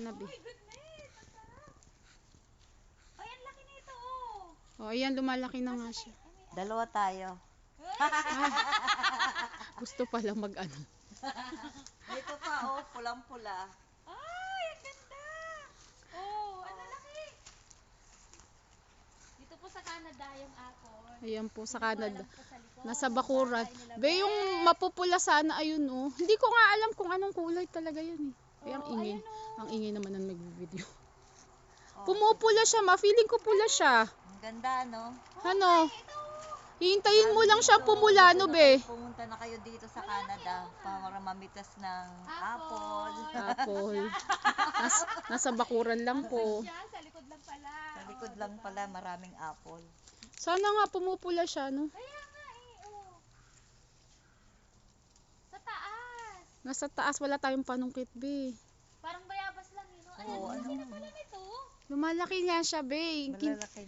na, be. Oh my goodness! Ang sarap! Ay, ang laki nito, oh! O, ayan, lumalaki na nga siya. Dalawa tayo. Gusto pala mag-ano. Ito pa, oh, pulang-pula. Ay, ang ganda! Oh, ang lalaki! Dito po sa Canada yung apple. Ayan po, sa Hindi ko Canada. alam po sa likod, Nasa kung bakuran. bahay nila, Be, yung mapupula sana, ayun, oh. Hindi ko nga alam kung anong kulay talaga yan, eh. Ay, ang Oh, ingay. ayun, oh. Ang ingay naman ng nag-video. Oh, Pumupula siya, ma-feeling ko pula siya. ang ganda, no? Ano? Ito, Hihintayin mo lang siya pumula, no, be? Pumunta na kayo dito sa Canada para mamitas ng apple. Apple. Nasa bakuran lang po. siya, sa likod lang pala. Sa likod lang pala, maraming apple. Sana nga pumupula siya, no? Kaya nga eh, oh. Sa taas. Nasa taas, wala tayong panungkit, be. Parang bayabas lang, no? Oo, Ang laki ano? na pala nito. Lumalaki nga siya, be. Malalaki